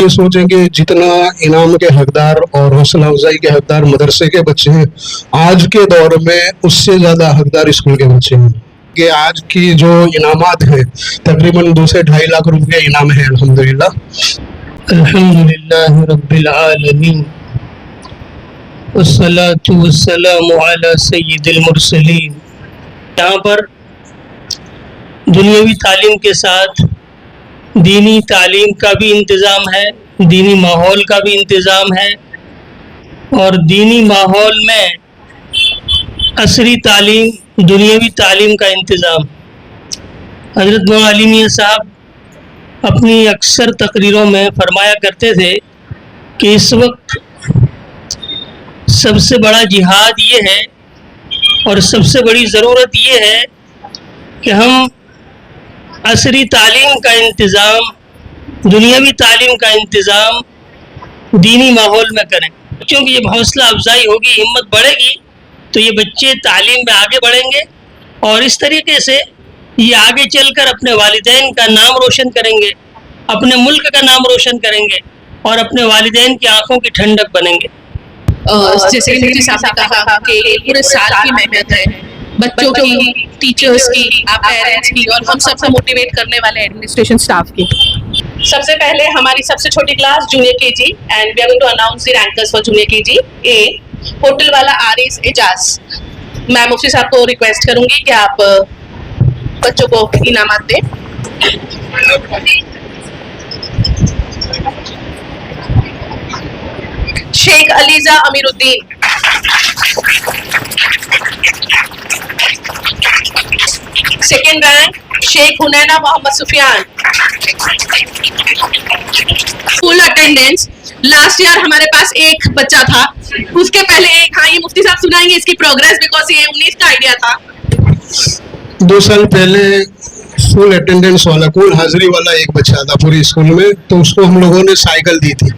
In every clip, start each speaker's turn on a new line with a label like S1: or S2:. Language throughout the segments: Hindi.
S1: ये सोचें कि जितना इनाम के हकदार और हौसला अफजाई के हकदार मदरसे के बच्चे हैं, आज के दौर में उससे ज़्यादा हकदार स्कूल के बच्चे हैं। कि आज की जो इनामात हैं तकरीबन 2 से 2.5 लाख रुपए इनाम है। अल्हम्दुलिल्लाह
S2: अल्हम्दुलिल्लाह रब्बिल आलमीन वस्सलातु वस्सलामु अला सय्यिदिल मुरसलीन। यहाँ पर दुनियावी तालीम के साथ दीनी तालीम का भी इंतज़ाम है, दीनी माहौल का भी इंतज़ाम है और दीनी माहौल में असरी तालीम, दुनियावी तालीम का इंतज़ाम। हज़रत मौलाना अली मियां साहब अपनी अक्सर तकरीरों में फरमाया करते थे कि इस वक्त सबसे बड़ा जिहाद ये है और सबसे बड़ी ज़रूरत ये है कि हम असरी तालीम का इंतज़ाम, दुनियावी तालीम का इंतज़ाम दीनी माहौल में करें। बच्चों की जब हौसला अफजाई होगी, हिम्मत बढ़ेगी, तो ये बच्चे तालीम में आगे बढ़ेंगे और इस तरीके से ये आगे चलकर अपने वालिदैन का नाम रोशन करेंगे, अपने मुल्क का नाम रोशन करेंगे और अपने वालिदैन की आंखों की ठंडक बनेंगे।
S3: जैसे कि मुफ्ती साहब ने कहा कि पूरे साल की मेहनत है, बच्चों की, टीचर्स की, आप पेरेंट्स की और हम सबको मोटिवेट करने वाले एडमिनिस्ट्रेशन स्टाफ की। सबसे पहले हमारी सबसे छोटी class junior KG and we are going to announce the rankers for junior KG. ए होटल वाला आरिस एजाज। मैं मुफ्ती साहब को रिक्वेस्ट करूंगी कि आप बच्चों को इनामात दें। Sheikh Aliza Amiruddin. Second rank Sheikh Hunaina Mohammad Sufiyan. Full attendance. Last year हमारे पास एक बच्चा था, उसके पहले एक। हाँ, ये मुफ्ती साहब सुनाएंगे इसकी प्रोग्रेस, बिकॉज ये 19 का आइडिया था।
S1: 2 साल पहले फुल अटेंडेंस वाला, कुल हाजिरी वाला एक बच्चा था पूरी स्कूल में, तो उसको हम लोगों ने साइकिल दी थी।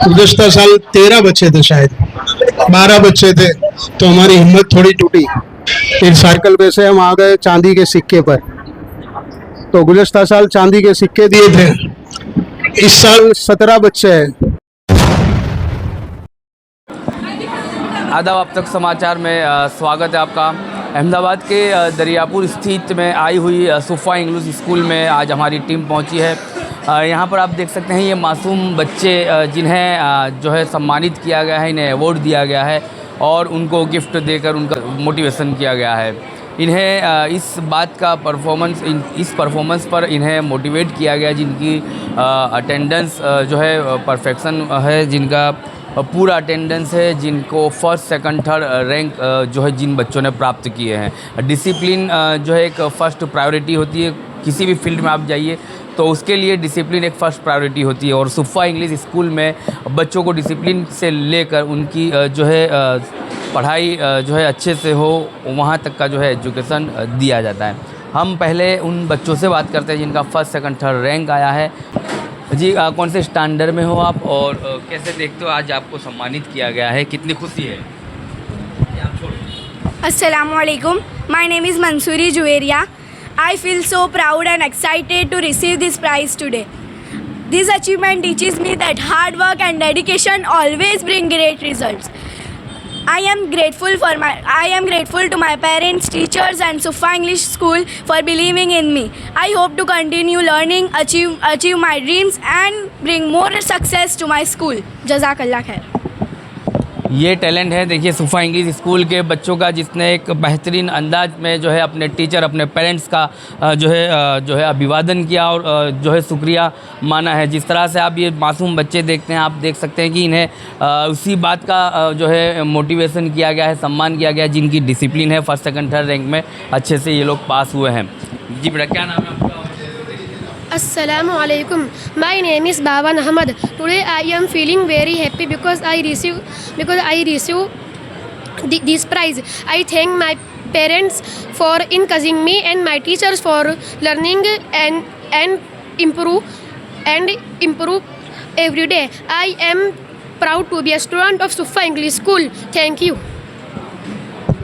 S1: गुज़श्ता साल 13 बच्चे थे, शायद 12 बच्चे थे, तो हमारी हिम्मत थोड़ी टूटी। फिर साइकिल पे से हम आ गए चांदी के सिक्के पर। तो गुज़श्ता साल चांदी के सिक्के दिए थे, इस साल 17 बच्चे हैं।
S4: आदाब, अब तक समाचार में स्वागत है आपका। अहमदाबाद के दरियापुर स्थित में आई हुई सुफ़ा इंग्लिश स्कूल में आज हमारी टीम पहुंची है। यहाँ पर आप देख सकते हैं ये मासूम बच्चे जिन्हें जो है सम्मानित किया गया है, इन्हें अवार्ड दिया गया है और उनको गिफ्ट देकर उनका मोटिवेशन किया गया है। इन्हें इस बात का इस परफॉर्मेंस पर इन्हें मोटिवेट किया गया जिनकी अटेंडेंस जो है परफेक्शन है, जिनका पूरा अटेंडेंस है, जिनको फर्स्ट सेकंड थर्ड रैंक जो है जिन बच्चों ने प्राप्त किए हैं। डिसिप्लिन जो है एक फ़र्स्ट प्रायोरिटी होती है। किसी भी फील्ड में आप जाइए तो उसके लिए डिसिप्लिन एक फ़र्स्ट प्रायोरिटी होती है और सुफ़ा इंग्लिश स्कूल में बच्चों को डिसिप्लिन से लेकर उनकी जो है पढ़ाई जो है अच्छे से हो, वहाँ तक का जो है एजुकेशन दिया जाता है। हम पहले उन बच्चों से बात करते हैं जिनका फर्स्ट सेकंड थर्ड रैंक आया है। जी, कौन से स्टैंडर्ड में हो आप और कैसे देखते हो आज आपको सम्मानित किया गया है, कितनी खुशी है?
S5: Assalamualaikum. My name is Mansoori Juweria. I feel so proud and excited to receive this prize today. This achievement teaches me that hard work and dedication always bring great results. I am grateful to my parents, teachers and Sufa English School for believing in me. I hope to continue learning, achieve my dreams and bring more success to my school. Jazakallah khair.
S4: ये टैलेंट है, देखिए सुफ़ा इंग्लिश स्कूल के बच्चों का, जिसने एक बेहतरीन अंदाज में जो है अपने टीचर, अपने पेरेंट्स का जो है अभिवादन किया और जो है शुक्रिया माना है। जिस तरह से आप ये मासूम बच्चे देखते हैं, आप देख सकते हैं कि इन्हें उसी बात का जो है मोटिवेशन किया गया है, सम्मान किया गया है, जिनकी डिसिप्लिन है। फर्स्ट सेकंड थर्ड रैंक में अच्छे से ये लोग पास हुए हैं। जी बेटा, क्या नाम है आपका?
S6: Assalamualaikum. My name is Baban Ahmad. Today I am feeling very happy because I receive this prize. I thank my parents for encouraging me and my teachers for learning and improve every day. I am proud to be a student of Sufa English School. Thank you.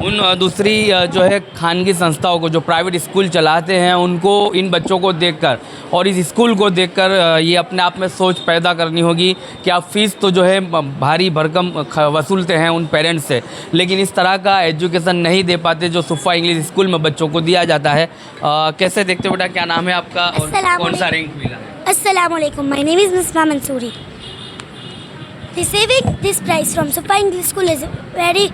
S4: उन दूसरी जो है खानगी संस्थाओं को, जो प्राइवेट स्कूल चलाते हैं, उनको इन बच्चों को देखकर और इस स्कूल को देखकर ये अपने आप में सोच पैदा करनी होगी कि आप फ़ीस तो जो है भारी भरकम वसूलते हैं उन पेरेंट्स से, लेकिन इस तरह का एजुकेशन नहीं दे पाते जो सुफ़ा इंग्लिश स्कूल में बच्चों को दिया जाता है। कैसे देखते हो बेटा, क्या नाम है आपका और कौन सा रैंक मिला है?
S5: Assalamualaikum. My name is Misbah Mansoori. Receiving this prize from Sufa English School is a very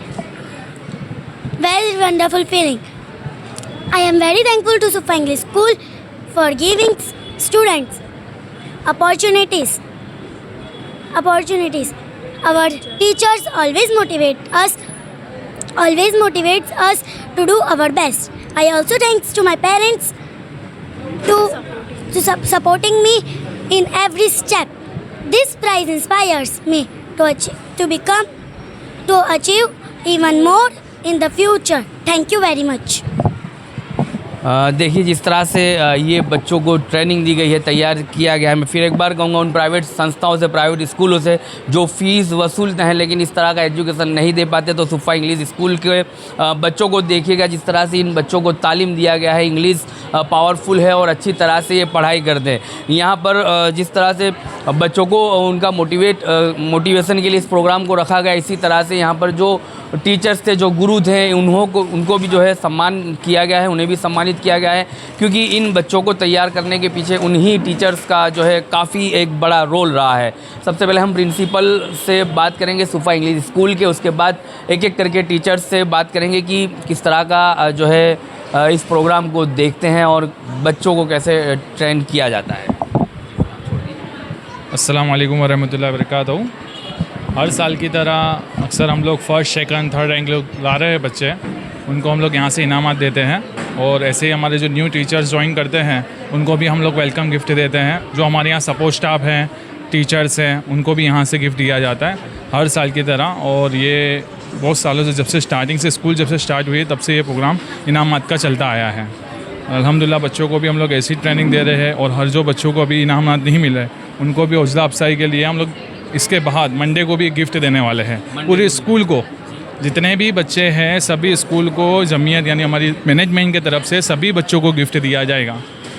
S5: wonderful feeling. I am very thankful to Sufa English School for giving students opportunities. Our teachers always motivates us to do our best. I also thanks to my parents to supporting me in every step. This prize inspires me to achieve even more in the future. Thank you very much.
S4: देखिए जिस तरह से ये बच्चों को ट्रेनिंग दी गई है, तैयार किया गया है। मैं फिर एक बार कहूँगा उन प्राइवेट संस्थाओं से, प्राइवेट स्कूलों से जो फ़ीस वसूलते हैं लेकिन इस तरह का एजुकेशन नहीं दे पाते, तो सुफ़ा इंग्लिश स्कूल के बच्चों को देखिएगा जिस तरह से इन बच्चों को तालीम दिया गया है। इंग्लिश पावरफुल है और अच्छी तरह से ये पढ़ाई करते हैं। यहाँ पर जिस तरह से बच्चों को उनका मोटिवेशन के लिए इस प्रोग्राम को रखा गया, इसी तरह से यहाँ पर जो टीचर्स थे, जो गुरु थे, उनको भी जो है सम्मान किया गया है, उन्हें भी सम्मानित किया गया है, क्योंकि इन बच्चों को तैयार करने के पीछे उन्हीं टीचर्स का जो है काफ़ी एक बड़ा रोल रहा है। सबसे पहले हम प्रिंसिपल से बात करेंगे सुफ़ा इंग्लिश स्कूल के, उसके बाद एक एक करके टीचर्स से बात करेंगे कि किस तरह का जो है इस प्रोग्राम को देखते हैं और बच्चों को कैसे ट्रेन किया जाता है।
S7: अस्सलाम वालेकुम वरहमतुल्लाहि वबरकातुहू। हर साल की तरह अक्सर हम लोग फर्स्ट, सेकंड, थर्ड रैंक लोग ला रहे हैं बच्चे, उनको हम लोग यहाँ से इनामात देते हैं। और ऐसे ही हमारे जो न्यू टीचर्स ज्वाइन करते हैं उनको भी हम लोग वेलकम गिफ्ट देते हैं। जो हमारे यहाँ सपोर्ट स्टाफ हैं, टीचर्स हैं, उनको भी यहाँ से गिफ्ट दिया जाता है हर साल की तरह। और ये बहुत सालों से, जब से स्टार्टिंग से स्कूल जब से स्टार्ट हुई तब से ये प्रोग्राम इनामात का चलता आया है। अल्हम्दुलिल्लाह बच्चों को भी हम लोग ऐसी ट्रेनिंग दे रहे हैं और हर जो बच्चों को अभी इनामात नहीं मिले उनको भी हौसला अफजाई के लिए हम लोग इसके बाद मंडे को भी एक गिफ्ट देने वाले हैं। पूरे स्कूल को, जितने भी बच्चे हैं सभी स्कूल को, जमीयत यानी हमारी मैनेजमेंट की तरफ से सभी बच्चों को गिफ्ट दिया जाएगा।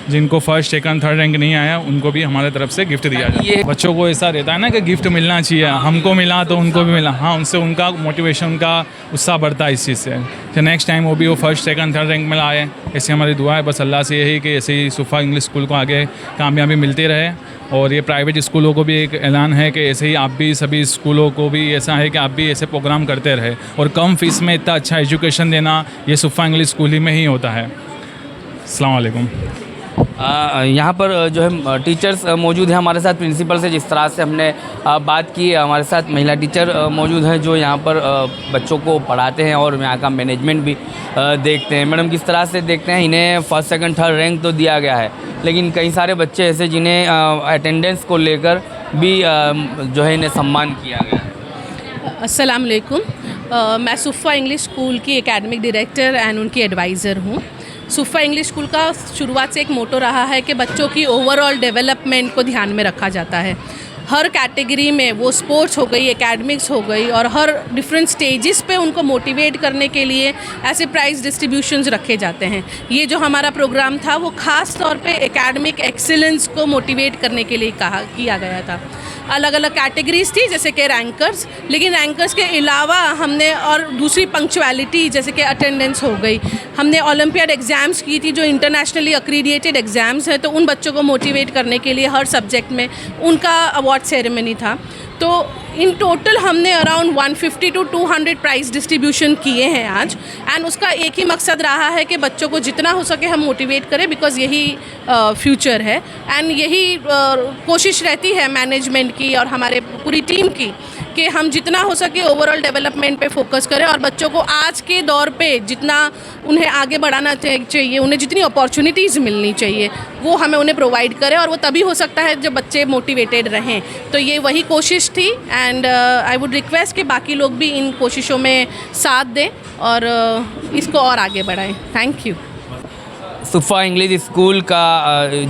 S7: जिनको फर्स्ट, सेकंड, थर्ड रैंक नहीं आया उनको भी हमारे तरफ से गिफ्ट दिया जाएगा। बच्चों को ऐसा रहता है ना कि गिफ्ट मिलना चाहिए, हमको मिला तो उनको भी मिला, हाँ, उनसे उनका मोटिवेशन, उनका उत्साह बढ़ता है इस चीज़ से कि नेक्स्ट टाइम वो भी वो फर्स्ट, सेकंड, थर्ड रैंक में आए। ऐसी हमारी दुआ है बस अल्लाह से यही कि ऐसे ही सुफ़ा इंग्लिश स्कूल को आगे कामयाबी मिलती रहे। और ये प्राइवेट स्कूलों को भी एक ऐलान है कि ऐसे ही आप भी, सभी स्कूलों को भी ऐसा है कि आप भी ऐसे प्रोग्राम करते रहे और कम फ़ीस में इतना अच्छा एजुकेशन देना ये सुफ़ा इंग्लिश स्कूल ही में ही होता है। अस्सलाम वालेकुम।
S4: यहाँ पर जो है टीचर्स मौजूद हैं हमारे साथ, प्रिंसिपल से जिस तरह से हमने बात की, हमारे साथ महिला टीचर मौजूद हैं जो यहाँ पर बच्चों को पढ़ाते हैं और यहाँ का मैनेजमेंट भी देखते हैं। मैडम किस तरह से देखते हैं, इन्हें फर्स्ट, सेकंड, थर्ड रैंक तो दिया गया है लेकिन कई सारे बच्चे ऐसे जिन्हें अटेंडेंस को लेकर भी जो है इन्हें सम्मान किया गया है।
S3: अस्सलाम वालेकुम। मैं सुफ़ा इंग्लिश स्कूल की एकेडमिक डायरेक्टर एंड उनकी एडवाइज़र हूँ। सुफ़ा इंग्लिश स्कूल का शुरुआत से एक मोटो रहा है कि बच्चों की ओवरऑल डेवलपमेंट को ध्यान में रखा जाता है। हर कैटेगरी में, वो स्पोर्ट्स हो गई, एकेडमिक्स हो गई, और हर डिफरेंट स्टेजेस पे उनको मोटिवेट करने के लिए ऐसे प्राइज़ डिस्ट्रीब्यूशंस रखे जाते हैं। ये जो हमारा प्रोग्राम था वो ख़ास तौर पे एकेडमिक एक्सीलेंस को मोटिवेट करने के लिए किया गया था। अलग अलग कैटेगरीज थी जैसे कि रैंकर्स, लेकिन रैंकर्स के अलावा हमने और दूसरी पंक्चुअलिटी जैसे कि अटेंडेंस हो गई, हमने ओलंपियाड एग्ज़ाम्स की थी जो इंटरनेशनली अक्रीडिएटेड एग्ज़ाम्स हैं, तो उन बच्चों को मोटिवेट करने के लिए हर सब्जेक्ट में उनका अवार्ड सेरेमनी था। तो इन टोटल हमने अराउंड 150 to 200 प्राइज़ डिस्ट्रीब्यूशन किए हैं आज, एंड उसका एक ही मकसद रहा है कि बच्चों को जितना हो सके हम मोटिवेट करें, बिकॉज़ यही फ्यूचर है एंड यही कोशिश रहती है मैनेजमेंट की और हमारे पूरी टीम की कि हम जितना हो सके ओवरऑल डेवलपमेंट पे फोकस करें और बच्चों को आज के दौर पे जितना उन्हें आगे बढ़ाना चाहिए, उन्हें जितनी अपॉर्चुनिटीज़ मिलनी चाहिए वो हमें उन्हें प्रोवाइड करें, और वो तभी हो सकता है जब बच्चे मोटिवेटेड रहें। तो ये वही कोशिश थी, एंड आई वुड रिक्वेस्ट कि बाकी लोग भी इन कोशिशों में साथ दें और इसको और आगे बढ़ाएं। Thank you.
S4: Sufa English school का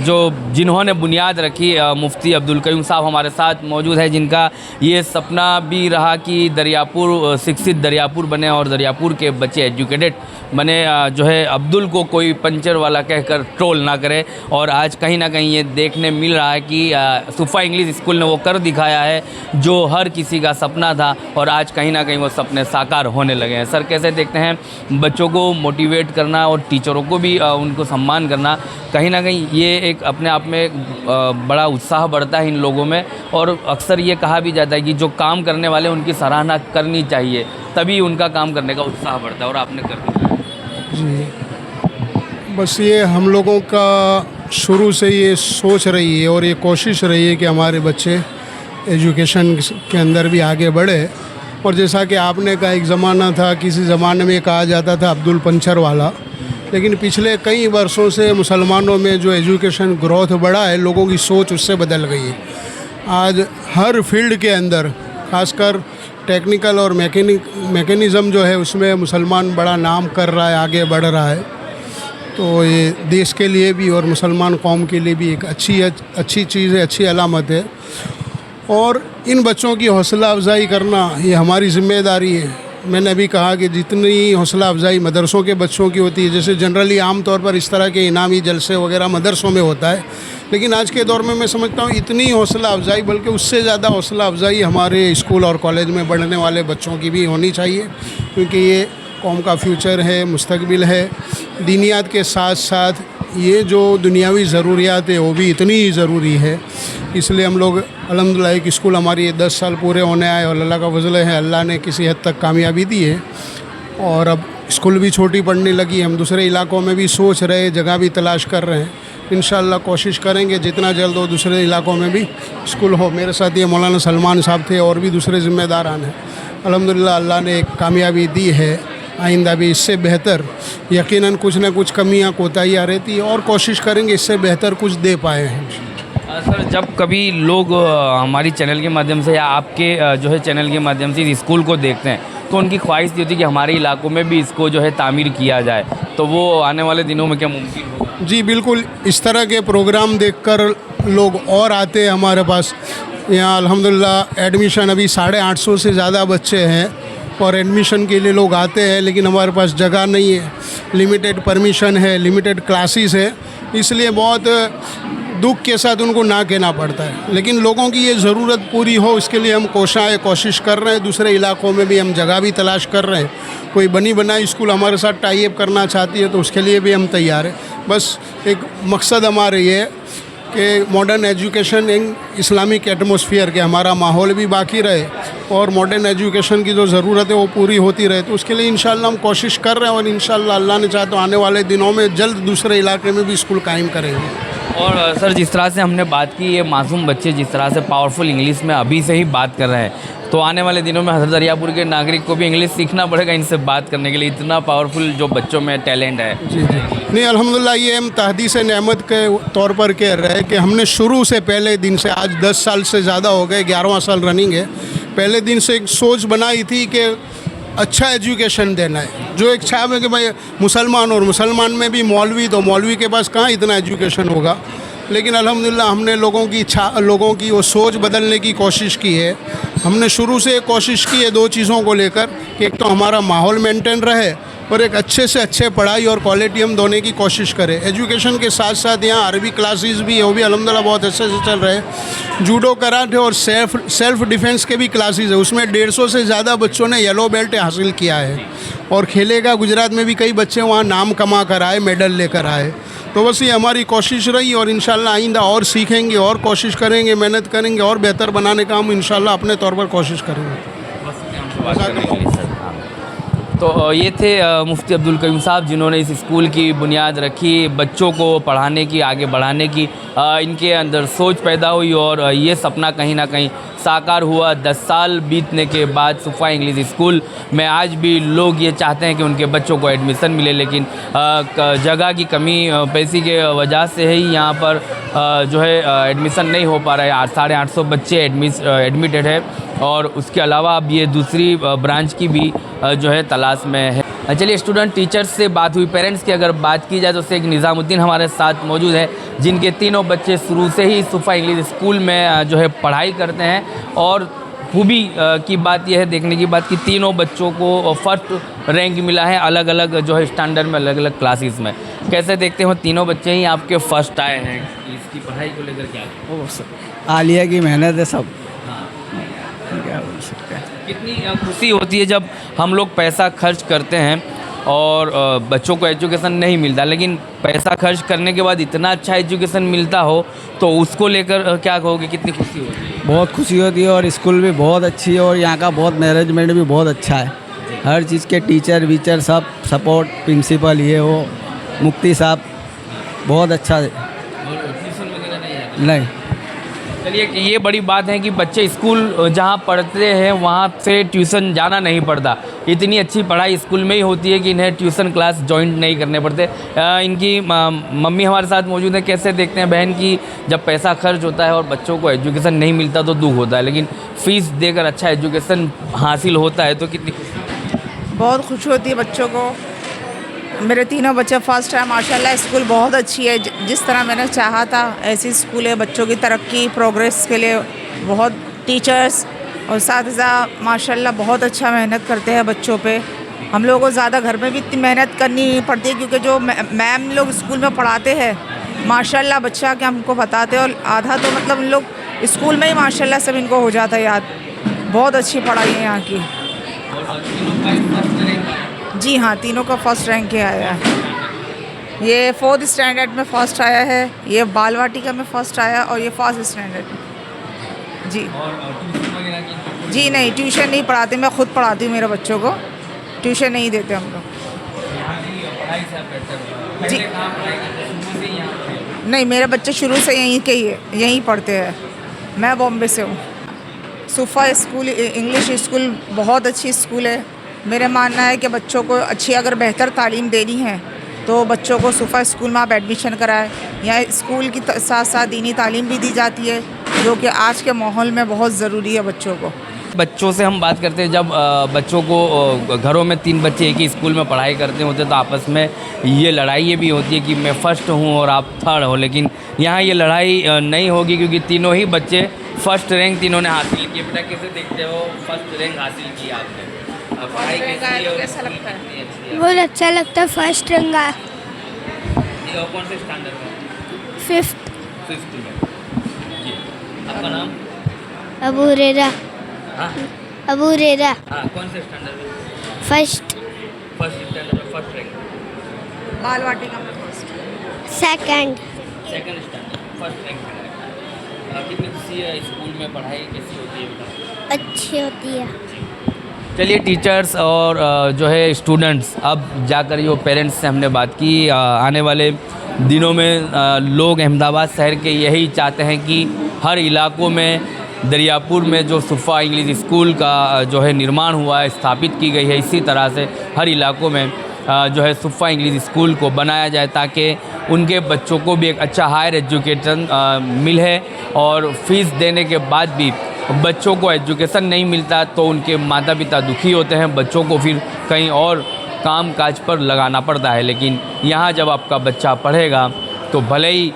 S4: जो जिन्होंने बुनियाद रखी, मुफ्ती अब्दुल कयूम साहब हमारे साथ मौजूद है, जिनका ये सपना भी रहा कि दरियापुर शिक्षित दरियापुर बने और दरियापुर के बच्चे एजुकेटेड बने, जो है अब्दुल को कोई पंचर वाला कहकर ट्रोल ना करे। और आज कहीं ना कहीं ये देखने मिल रहा है कि सुफ़ा इंग्लिश स्कूल ने वो कर दिखाया है जो हर किसी का सपना था, और आज कहीं ना कहीं वो सपने साकार होने लगे हैं। सर, कैसे देखते हैं बच्चों को मोटिवेट करना और टीचरों को भी उनको सम्मान करना, कहीं ना कहीं ये एक अपने आप में बड़ा उत्साह बढ़ता है इन लोगों में। और अक्सर ये कहा भी जाता है कि जो काम करने वाले उनकी सराहना करनी चाहिए, तभी उनका काम करने का उत्साह बढ़ता है, और आपने कर दिया।
S1: जी, बस ये हम लोगों का शुरू से ये सोच रही है और ये कोशिश रही है कि हमारे बच्चे एजुकेशन के अंदर भी आगे बढ़े। और जैसा कि आपने कहा, एक ज़माना था, किसी ज़माने में कहा जाता था अब्दुल पंचर वाला, लेकिन पिछले कई वर्षों से मुसलमानों में जो एजुकेशन ग्रोथ बढ़ा है, लोगों की सोच उससे बदल गई है। आज हर फील्ड के अंदर, खासकर टेक्निकल और मैकेनिज़्म जो है, उसमें मुसलमान बड़ा नाम कर रहा है, आगे बढ़ रहा है। तो ये देश के लिए भी और मुसलमान कौम के लिए भी एक अच्छी चीज़ है, अच्छी अलामत है। और इन बच्चों की हौसला अफजाई करना ये हमारी ज़िम्मेदारी है। मैंने अभी कहा कि जितनी हौसला अफजाई मदरसों के बच्चों की होती है, जैसे जनरली आम तौर पर इस तरह के इनामी जलसे वगैरह मदरसों में होता है, लेकिन आज के दौर में मैं समझता हूँ इतनी हौसला अफजाई, बल्कि उससे ज़्यादा हौसला अफजाई हमारे स्कूल और कॉलेज में पढ़ने वाले बच्चों की भी होनी चाहिए, क्योंकि ये कौम का फ्यूचर है, मुस्तकबिल है। दीनियात के साथ साथ ये जो दुनियावी ज़रूरियात है वो भी इतनी ही ज़रूरी है। इसलिए हम लोग अल्हम्दुलिल्लाह एक स्कूल हमारी 10 साल पूरे होने आए और अल्लाह का फजल है, अल्लाह ने किसी हद तक कामयाबी दी है। और अब स्कूल भी छोटी पड़ने लगी, हम दूसरे इलाकों में भी सोच रहे, जगह भी तलाश कर रहे हैं। इंशाअल्लाह कोशिश करेंगे जितना जल्द हो दूसरे इलाकों में भी स्कूल हो। मेरे साथ ये मौलाना सलमान साहब थे और भी दूसरे ज़िम्मेदारान हैं। अल्हम्दुलिल्लाह अल्लाह ने एक कामयाबी दी है, आइंदा भी इससे बेहतर। यकीनन कुछ ना कुछ कमियां कोताहियाँ रहती है और कोशिश करेंगे इससे बेहतर कुछ दे पाए हैं।
S4: सर, जब कभी लोग हमारी चैनल के माध्यम से या आपके जो है चैनल के माध्यम से इस स्कूल को देखते हैं, तो उनकी ख्वाहिश ये होती है कि हमारे इलाकों में भी इसको जो है तामीर किया जाए, तो वो आने वाले दिनों में क्या मुमकिन होगा?
S1: जी बिल्कुल, इस तरह के प्रोग्राम देखकर लोग और आते हैं हमारे पास। यहाँ अल्हम्दुलिल्लाह एडमिशन अभी 850 से ज़्यादा बच्चे हैं और एडमिशन के लिए लोग आते हैं, लेकिन हमारे पास जगह नहीं है, लिमिटेड परमिशन है, लिमिटेड क्लासेस है, इसलिए बहुत दुख के साथ उनको ना कहना पड़ता है। लेकिन लोगों की ये ज़रूरत पूरी हो, इसके लिए हम कोशिश कर रहे हैं। दूसरे इलाकों में भी हम जगह भी तलाश कर रहे हैं। कोई बनी बनाई स्कूल हमारे साथ टाई अप करना चाहती है तो उसके लिए भी हम तैयार हैं। बस एक मकसद हमारे ये है कि modern education in Islamic atmosphere के हमारा माहौल भी बाकी रहे और मॉडर्न एजुकेशन की जो ज़रूरत है वो पूरी होती रहे। तो उसके लिए इंशाल्लाह हम कोशिश कर रहे हैं और इंशाल्लाह अल्लाह ने चाहे तो आने वाले दिनों में जल्द दूसरे इलाके में भी स्कूल कायम करेंगे।
S4: और सर, जिस तरह से हमने बात की, ये मासूम बच्चे जिस तरह से पावरफुल इंग्लिश में अभी से ही बात कर रहे हैं, तो आने वाले दिनों में हज़रत दरियापुर के नागरिक को भी इंग्लिश सीखना पड़ेगा इनसे बात करने के लिए। इतना पावरफुल जो बच्चों में टैलेंट है।
S1: जी नहीं, अल्हम्दुलिल्लाह ये हम तहदीस नेमत के तौर पर कह रहे हैं कि हमने शुरू से पहले दिन से, आज 10 साल से ज़्यादा हो गए, 11वां साल रनिंग है, पहले दिन से एक सोच बनाई थी कि अच्छा एजुकेशन देना है। जो एक छाप है कि भाई मुसलमान और मुसलमान में भी मौलवी, तो मौलवी के पास कहाँ इतना एजुकेशन होगा। लेकिन अल्हम्दुलिल्लाह हमने लोगों की वो सोच बदलने की कोशिश की है। हमने शुरू से कोशिश की है 2 चीज़ों को लेकर कि एक तो हमारा माहौल मेंटेन रहे और एक अच्छे से अच्छे पढ़ाई और क्वालिटी हम देने की कोशिश करें। एजुकेशन के साथ साथ यहाँ अरबी क्लासेस भी है, वो भी अल्हम्दुलिल्लाह बहुत अच्छे से चल रहे हैं। जूडो, कराटे और सेल्फ डिफेंस के भी क्लासेस है, उसमें 150 से ज़्यादा बच्चों ने येलो बेल्ट हासिल किया है और खेलेगा। गुजरात में भी कई बच्चे वहाँ नाम कमा कर आए, मेडल लेकर आए। तो बस ये हमारी कोशिश रही और इंशाल्लाह आइंदा और सीखेंगे और कोशिश करेंगे, मेहनत करेंगे और बेहतर बनाने का हम इंशाल्लाह अपने तौर पर कोशिश करेंगे।
S4: तो ये थे मुफ्ती अब्दुल कयूम साहब, जिन्होंने इस स्कूल की बुनियाद रखी, बच्चों को पढ़ाने की, आगे बढ़ाने की इनके अंदर सोच पैदा हुई और ये सपना कहीं ना कहीं साकार हुआ। 10 साल बीतने के बाद सुफ़ा इंग्लिश स्कूल में आज भी लोग ये चाहते हैं कि उनके बच्चों को एडमिशन मिले, लेकिन जगह की कमी, पैसे के वजह से ही यहाँ पर जो है एडमिशन नहीं हो पा रहा है। 850 बच्चे एडमिटेड है और उसके अलावा अब ये दूसरी ब्रांच की भी जो है तलाश में है। चलिए स्टूडेंट टीचर्स से बात हुई, पेरेंट्स की अगर बात की जाए तो शेख निज़ामुद्दीन हमारे साथ मौजूद है, जिनके तीनों बच्चे शुरू से ही सुफ़ा इंग्लिश स्कूल में जो है पढ़ाई करते हैं। और खूबी की बात यह है, देखने की बात कि तीनों बच्चों को फर्स्ट रैंक मिला है अलग अलग जो है स्टैंडर्ड में, अलग अलग क्लासेस में। कैसे देखते हो तीनों बच्चे ही आपके फर्स्ट आए हैं, इसकी पढ़ाई को लेकर क्या?
S8: आलिया की मेहनत है सब।
S4: हाँ,
S8: क्या बोल सकते हैं।
S4: कितनी खुशी होती है जब हम लोग पैसा खर्च करते हैं और बच्चों को एजुकेशन नहीं मिलता, लेकिन पैसा खर्च करने के बाद इतना अच्छा एजुकेशन मिलता हो तो उसको लेकर क्या कहोगे, कितनी खुशी होती है?
S8: बहुत खुशी होती है और स्कूल भी बहुत अच्छी है और यहाँ का बहुत मैनेजमेंट भी बहुत अच्छा है। हर चीज़ के टीचर वीचर सब सपोर्ट, प्रिंसिपल ये वो मुफ्ती साहब बहुत अच्छा है।
S4: ट्यूशन वगैरह नहीं है?
S8: नहीं।
S4: चलिए, ये बड़ी बात है कि बच्चे स्कूल जहाँ पढ़ते हैं वहाँ से ट्यूशन जाना नहीं पड़ता। इतनी अच्छी पढ़ाई स्कूल में ही होती है कि इन्हें ट्यूशन क्लास ज्वाइन नहीं करने पड़ते। इनकी मम्मी हमारे साथ मौजूद है। कैसे देखते हैं बहन की जब पैसा खर्च होता है और बच्चों को एजुकेशन नहीं मिलता तो दुख होता है, लेकिन फ़ीस देकर अच्छा एजुकेशन हासिल होता है तो कितनी खुशी?
S9: बहुत खुशी होती है बच्चों को। मेरे तीनों बच्चे फर्स्ट है माशाल्लाह। स्कूल बहुत अच्छी है, जिस तरह मैंने चाहा था ऐसी स्कूल है। बच्चों की तरक्की प्रोग्रेस के लिए बहुत टीचर्स और साथ माशाल्लाह बहुत अच्छा मेहनत करते हैं बच्चों पे। हम लोगों को ज़्यादा घर में भी इतनी मेहनत करनी पड़ती है क्योंकि जो मैम लोग स्कूल में पढ़ाते हैं माशाल्लाह बच्चा क्या हमको बताते हैं, और आधा तो मतलब उन लोग स्कूल में ही माशाल्लाह सब इनको हो जाता है याद। बहुत अच्छी पढ़ाई है यहाँ की। जी हाँ, तीनों का फर्स्ट रैंक आया है। ये 4th स्टैंडर्ड में फर्स्ट आया है, ये बाल वाटिका में फर्स्ट आया और ये 1st स्टैंडर्ड। जी जी नहीं, ट्यूशन नहीं पढ़ाते, मैं खुद पढ़ाती हूँ मेरे बच्चों को, ट्यूशन नहीं देते हम लोग। जी नहीं, मेरे बच्चे शुरू से यहीं के ही यहीं पढ़ते हैं। मैं बॉम्बे से हूँ। सुफ़ा स्कूल इंग्लिश स्कूल बहुत अच्छी स्कूल है। मेरा मानना है कि बच्चों को अच्छी अगर बेहतर तालीम देनी है तो बच्चों को सुफ़ा स्कूल में आप एडमिशन कराएं। यहाँ स्कूल की साथ साथ दीनी तालीम भी दी जाती है जो कि आज के माहौल में बहुत ज़रूरी है बच्चों को।
S4: बच्चों से हम बात करते हैं, जब बच्चों को घरों में 3 बच्चे एक ही स्कूल में पढ़ाई करते होते तो आपस में ये लड़ाई भी होती है कि मैं फ़र्स्ट हूँ और आप थर्ड हो, लेकिन यहाँ ये लड़ाई नहीं होगी क्योंकि तीनों ही बच्चे फर्स्ट रैंक तीनों ने हासिल किया। बेटा कैसे देखते हो फर्स्ट रैंक हासिल किया आपने? पढ़ाई कैसा लगता है?
S5: बहुत अच्छा लगता है फर्स्ट रैंक।
S4: कौन से स्टैंडर्ड में? 5th में। जी, आपका नाम?
S5: अबू रेरा।
S4: हाँ,
S5: अबू रेरा।
S4: हाँ, कौन से स्टैंडर्ड में?
S5: फर्स्ट
S4: स्टैंडर्ड में फर्स्ट रैंक।
S9: बाल वाटिका में first.
S5: Second
S4: standard first rank. कितनी खुशी है स्कूल में पढ़ाई कैसी होती है?
S5: अच्छी होती है।
S4: चलिए, टीचर्स और जो है स्टूडेंट्स, अब जाकर जो पेरेंट्स से हमने बात की, आने वाले दिनों में लोग अहमदाबाद शहर के यही चाहते हैं कि हर इलाकों में दरियापुर में जो सुफ़ा इंग्लिश स्कूल का जो है निर्माण हुआ है, स्थापित की गई है, इसी तरह से हर इलाकों में जो है सुफ़ा इंग्लिश स्कूल को बनाया जाए ताकि उनके बच्चों को भी एक अच्छा हायर एजुकेशन मिले। और फीस देने के बाद भी बच्चों को एजुकेशन नहीं मिलता तो उनके माता पिता दुखी होते हैं, बच्चों को फिर कहीं और काम काज पर लगाना पड़ता है। लेकिन यहाँ जब आपका बच्चा पढ़ेगा तो भले ही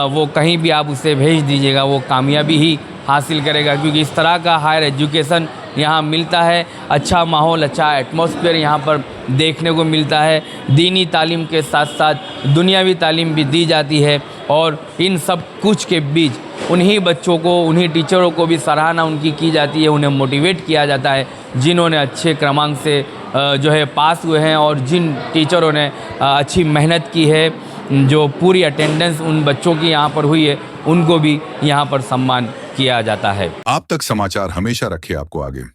S4: वो कहीं भी आप उसे भेज दीजिएगा वो कामयाबी ही हासिल करेगा, क्योंकि इस तरह का हायर एजुकेशन यहाँ मिलता है। अच्छा माहौल, अच्छा एटमॉस्फेयर यहाँ पर देखने को मिलता है। दीनी तालीम के साथ साथ दुनियावी तालीम भी दी जाती है और इन सब कुछ के बीच उन्हीं बच्चों को, उन्हीं टीचरों को भी सराहना उनकी की जाती है, उन्हें मोटिवेट किया जाता है जिन्होंने अच्छे क्रमांक से जो है पास हुए हैं और जिन टीचरों ने अच्छी मेहनत की है, जो पूरी अटेंडेंस उन बच्चों की यहाँ पर हुई है, उनको भी यहाँ पर सम्मान किया जाता है।
S10: आप तक समाचार हमेशा रखे आपको आगे।